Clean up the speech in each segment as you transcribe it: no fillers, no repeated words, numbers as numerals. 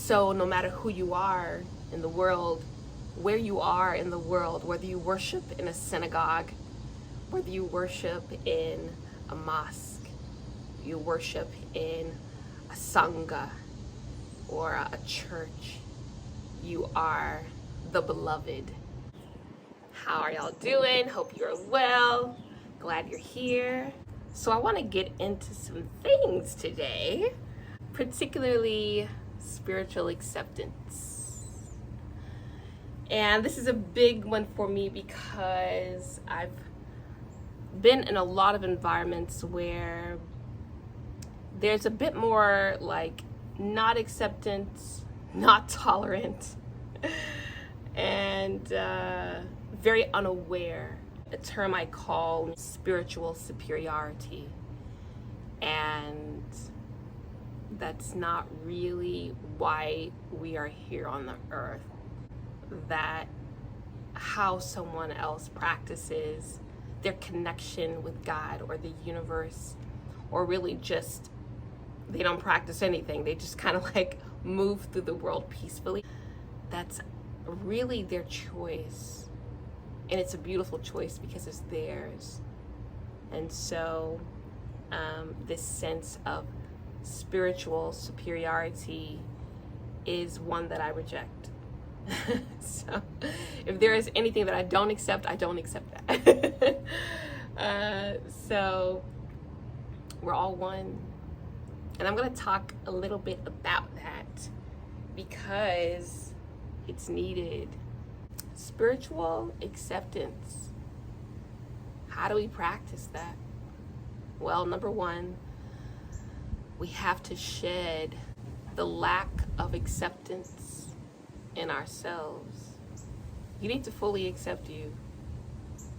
So no matter who you are in the world, where you are in the world, whether you worship in a synagogue, whether you worship in a mosque, you worship in a sangha or a church, you are the beloved. How are y'all doing? Hope you're well. Glad you're here. So I want to get into some things today, particularly spiritual acceptance. And this is a big one for me because I've been in a lot of environments where there's a bit more like not acceptance, not tolerant, and very unaware. A term I call spiritual superiority. And that's not really why we are here on the earth. That how someone else practices their connection with God or the universe, or really just they don't practice anything. They just kind of like move through the world peacefully. That's really their choice. And it's a beautiful choice because it's theirs. And so this sense of spiritual superiority is one that I reject. So if there is anything that I don't accept, I don't accept that. So we're all one. And I'm going to talk a little bit about that because it's needed. Spiritual acceptance. How do we practice that? Well, number one, we have to shed the lack of acceptance in ourselves. You need to fully accept you,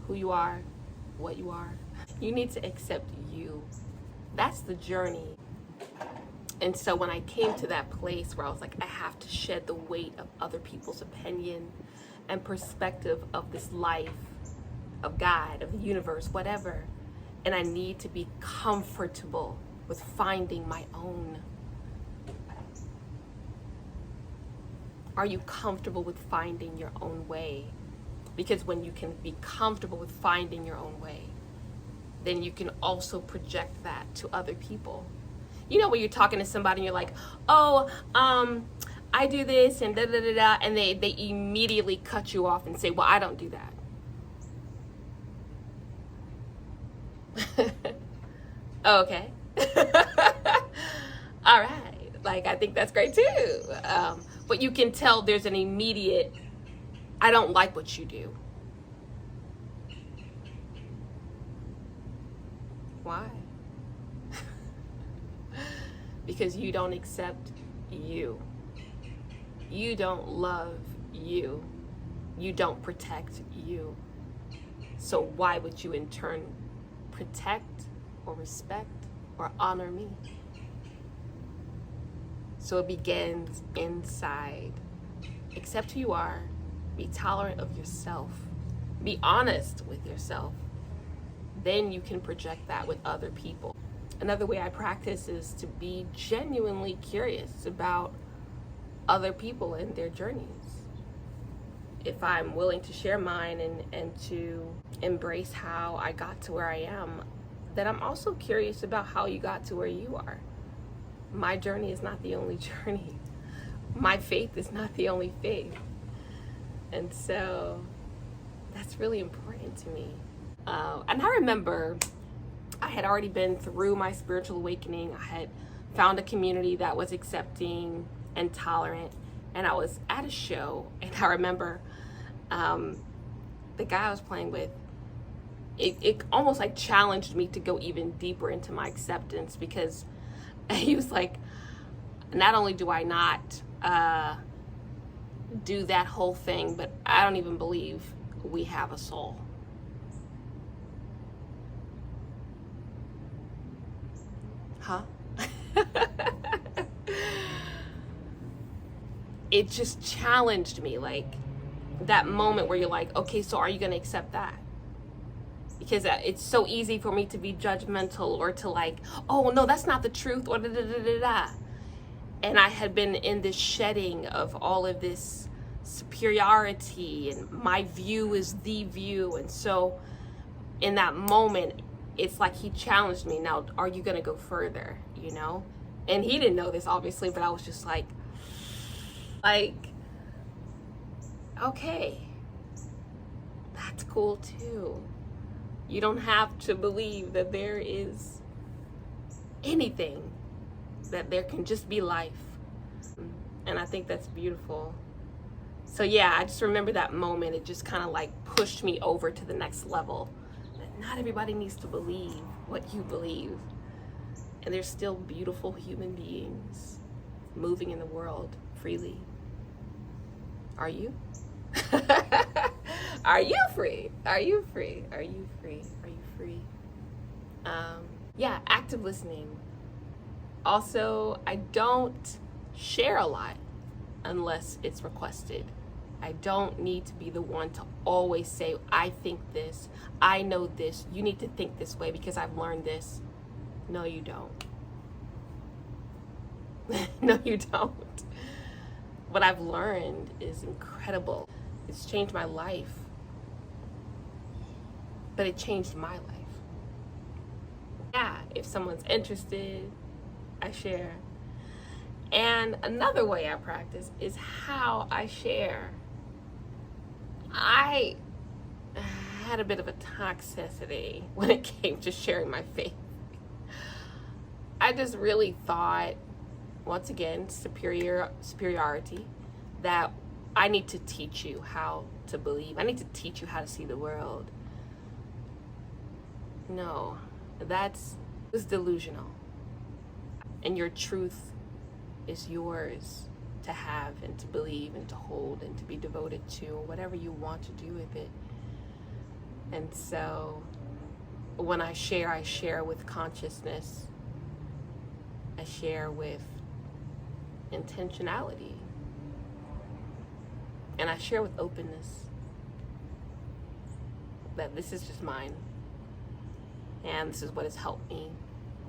who you are, what you are. You need to accept you. That's the journey. And so when I came to that place where I was like, I have to shed the weight of other people's opinion and perspective of this life, of God, of the universe, whatever. And I need to be comfortable with finding my own. Are you comfortable with finding your own way? Because when you can be comfortable with finding your own way, then you can also project that to other people. You know, when you're talking to somebody and you're like, oh, I do this and da da da da, and they immediately cut you off and say, well, I don't do that. Okay. All right. Like, I think that's great too. But you can tell there's an immediate, I don't like what you do. Why? Because you don't accept you. You don't love you. You don't protect you. So why would you in turn protect or respect or honor me? So it begins inside. Accept who you are. Be tolerant of yourself. Be honest with yourself. Then you can project that with other people. Another way I practice is to be genuinely curious about other people and their journeys. If I'm willing to share mine and to embrace how I got to where I am, then I'm also curious about how you got to where you are. My journey is not the only journey. My faith is not the only faith. And so that's really important to me. And I remember I had already been through my spiritual awakening. I had found a community that was accepting and tolerant. And I was at a show, and I remember the guy I was playing with, it almost like challenged me to go even deeper into my acceptance, because he was like, not only do I not do that whole thing, but I don't even believe we have a soul. Huh? It just challenged me, like that moment where you're like, okay, so are you going to accept that? Because it's so easy for me to be judgmental or to like, oh no, that's not the truth, or da da da da da. And I had been in this shedding of all of this superiority, and my view is the view. And so in that moment, it's like he challenged me. Now, are you going to go further? You know? And he didn't know this, obviously, but I was just like, okay, that's cool too. You don't have to believe that there is anything, that there can just be life. And I think that's beautiful. So yeah, I just remember that moment. It just kind of like pushed me over to the next level. That not everybody needs to believe what you believe. And there's still beautiful human beings moving in the world freely. Are you? Are you free? Are you free? Are you free? Are you free? Yeah, active listening. Also, I don't share a lot unless it's requested. I don't need to be the one to always say, I think this, I know this, you need to think this way because I've learned this. No, you don't. No, you don't. What I've learned is incredible. It's changed my life. But it changed my life. Yeah, if someone's interested, I share. And another way I practice is how I share. I had a bit of a toxicity when it came to sharing my faith. I just really thought, once again, superiority, that I need to teach you how to believe. I need to teach you how to see the world. No, that's delusional. And your truth is yours to have and to believe and to hold and to be devoted to, whatever you want to do with it. And so when I share with consciousness. I share with intentionality. And I share with openness. That this is just mine. And this is what has helped me.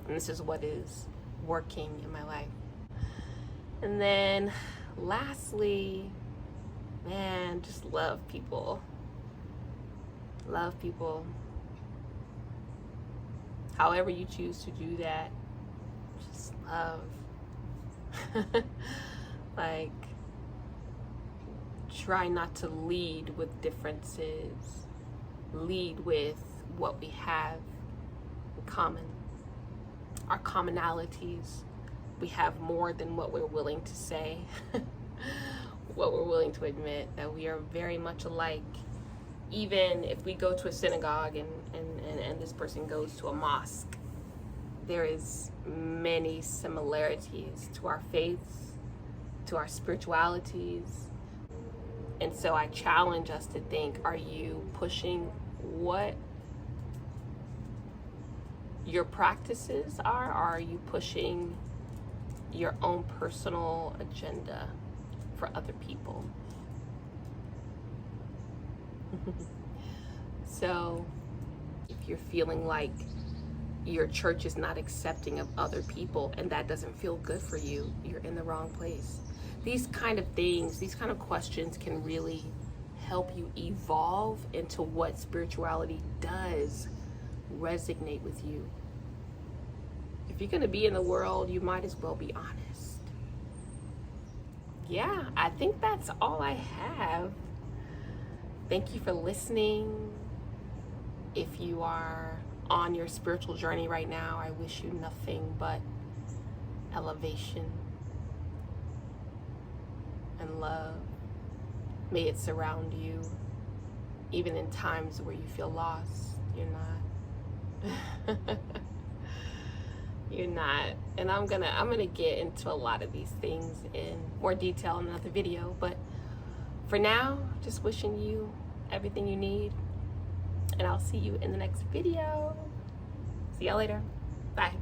And this is what is working in my life. And then lastly, man, just love people. Love people. However you choose to do that, just love. Like, try not to lead with differences. Lead with what we have in common. Our commonalities. We have more than what we're willing to say. What we're willing to admit, that we are very much alike. Even if we go to a synagogue and this person goes to a mosque, there is many similarities to our faiths, to our spiritualities. And so I challenge us to think, are you pushing what your practices are, or are you pushing your own personal agenda for other people? So if you're feeling like your church is not accepting of other people and that doesn't feel good for you, you're in the wrong place. These kind of things, these kind of questions can really help you evolve into what spirituality does resonate with you. If you're going to be in the world, you might as well be honest. Yeah, I think that's all I have. Thank you for listening. If you are on your spiritual journey right now, I wish you nothing but elevation and love. May it surround you, even in times where you feel lost. You're not. You're not. And I'm gonna get into a lot of these things in more detail in another video, but for now, just wishing you everything you need, and I'll see you in the next video. See y'all later. Bye.